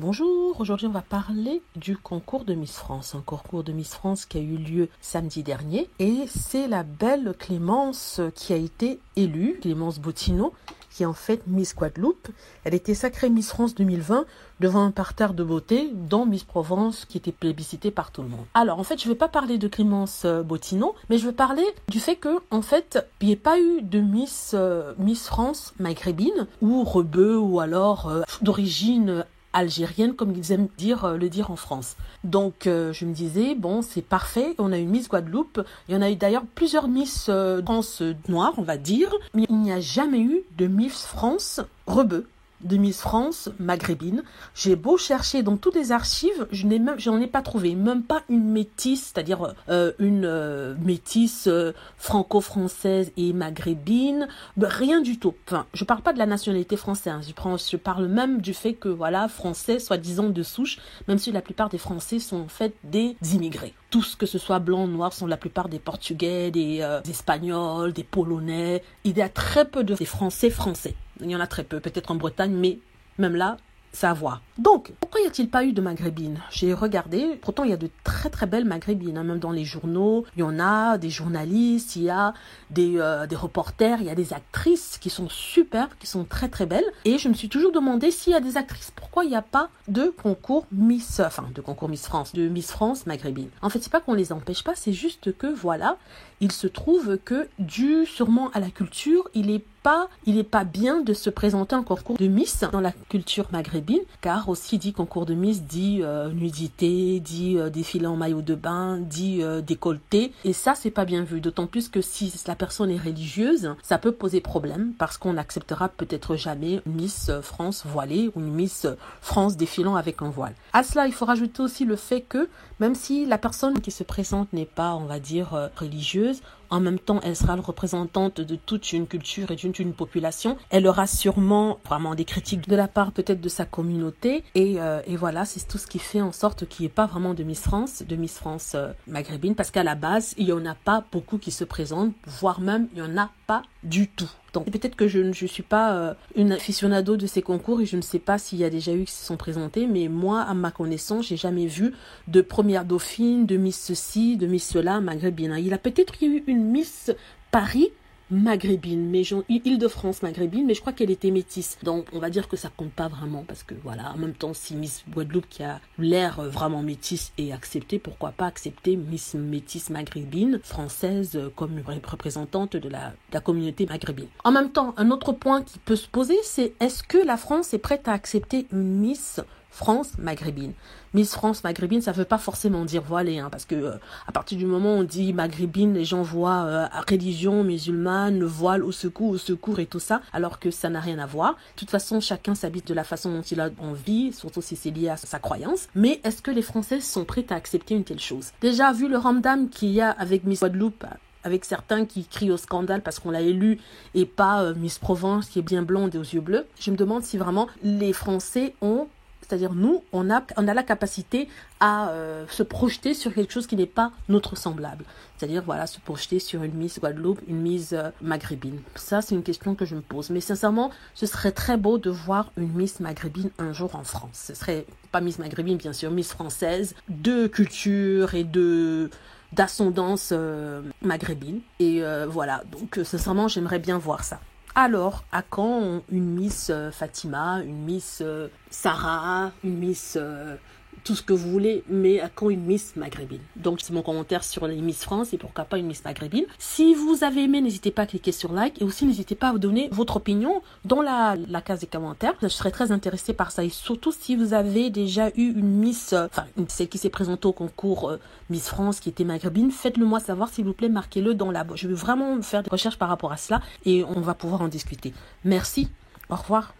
Bonjour, aujourd'hui on va parler du concours de Miss France, un concours de Miss France qui a eu lieu samedi dernier et c'est la belle Clémence qui a été élue, Clémence Bottineau, qui est en fait Miss Guadeloupe. Elle était sacrée Miss France 2020 devant un parterre de beauté dont Miss Provence qui était plébiscitée par tout le monde. Alors en fait je ne vais pas parler de Clémence Bottineau, mais je vais parler du fait que en fait il n'y ait pas eu de Miss France maghrébine ou rebeu ou alors d'origine algérienne, comme ils aiment le dire en France. Donc, je me disais, bon, c'est parfait. On a une Miss Guadeloupe. Il y en a eu d'ailleurs plusieurs Miss France noires, on va dire. Mais il n'y a jamais eu de Miss France rebeu, de Miss France maghrébine. J'ai beau chercher dans toutes les archives, j'en ai pas trouvé, même pas une métisse, c'est-à-dire une métisse franco-française et maghrébine, rien du tout. Enfin, je parle pas de la nationalité française, je parle même du fait que voilà, français soi-disant de souche, même si la plupart des Français sont en fait des immigrés. Tous, que ce soit blanc, noir, sont la plupart des Portugais, des Espagnols, des Polonais. Il y a très peu de Français. Il y en a très peu, peut-être en Bretagne, mais même là, ça à voir. Donc, pourquoi n'y a-t-il pas eu de maghrébines? J'ai regardé, pourtant il y a de très très belles maghrébines, même dans les journaux, il y en a des journalistes, il y a des reporters, il y a des actrices qui sont superbes, qui sont très très belles, et je me suis toujours demandé s'il y a des actrices, pourquoi il n'y a pas de concours Miss France, de Miss France maghrébine. En fait, c'est pas qu'on les empêche pas, c'est juste que voilà, il se trouve que dû sûrement à la culture, il est pas bien de se présenter en concours de Miss dans la culture maghrébine, car aussi dit concours de Miss dit nudité, dit défilé en maillot de bain, dit décolleté, et ça c'est pas bien vu, d'autant plus que si la personne est religieuse, ça peut poser problème, parce qu'on n'acceptera peut-être jamais une Miss France voilée ou une Miss France défilant avec un voile. À cela, il faut rajouter aussi le fait que, même si la personne qui se présente n'est pas, on va dire, religieuse, en même temps, elle sera la représentante de toute une culture et d'une population. Elle aura sûrement vraiment des critiques de la part peut-être de sa communauté. Et voilà, c'est tout ce qui fait en sorte qu'il n'y ait pas vraiment de Miss France maghrébine. Parce qu'à la base, il n'y en a pas beaucoup qui se présentent, voire même, il n'y en a pas du tout. Donc peut-être que je ne suis pas une aficionado de ces concours et je ne sais pas s'il y a déjà eu qui se sont présentés, mais moi, à ma connaissance, j'ai jamais vu de première dauphine, de Miss ceci, de Miss cela, maghrébine. Il a peut-être eu une Miss Paris maghrébine, mais Île-de-France maghrébine, mais je crois qu'elle était métisse. Donc on va dire que ça compte pas vraiment parce que voilà, en même temps si Miss Guadeloupe qui a l'air vraiment métisse est acceptée, pourquoi pas accepter Miss métisse maghrébine française comme représentante de la communauté maghrébine. En même temps, un autre point qui peut se poser, c'est est-ce que la France est prête à accepter une Miss France maghrébine. Miss France maghrébine, ça ne veut pas forcément dire voilée, parce que à partir du moment où on dit maghrébine, les gens voient religion musulmane, le voile au secours et tout ça, alors que ça n'a rien à voir. De toute façon, chacun s'habite de la façon dont il a envie, surtout si c'est lié à sa croyance. Mais est-ce que les Français sont prêts à accepter une telle chose? Déjà, vu le ramdam qu'il y a avec Miss Guadeloupe, avec certains qui crient au scandale parce qu'on l'a élue et pas Miss Provence qui est bien blonde et aux yeux bleus, je me demande si vraiment les Français ont... C'est-à-dire nous, on a la capacité à se projeter sur quelque chose qui n'est pas notre semblable. C'est-à-dire voilà, se projeter sur une Miss Guadeloupe, une Miss maghrébine. Ça, c'est une question que je me pose. Mais sincèrement, ce serait très beau de voir une Miss maghrébine un jour en France. Ce serait pas Miss maghrébine, bien sûr, Miss française, de culture et d'ascendance maghrébine. Et voilà, donc sincèrement, j'aimerais bien voir ça. Alors, à quand une Miss Fatima, une Miss Sarah, une Miss tout ce que vous voulez, mais à quand une Miss maghrébine? Donc, c'est mon commentaire sur les Miss France et pourquoi pas une Miss maghrébine. Si vous avez aimé, n'hésitez pas à cliquer sur like et aussi n'hésitez pas à vous donner votre opinion dans la case des commentaires. Je serais très intéressée par ça et surtout si vous avez déjà eu une Miss, celle qui s'est présentée au concours Miss France qui était maghrébine, faites-le moi savoir s'il vous plaît, marquez-le dans la boîte. Je vais vraiment faire des recherches par rapport à cela et on va pouvoir en discuter. Merci, au revoir.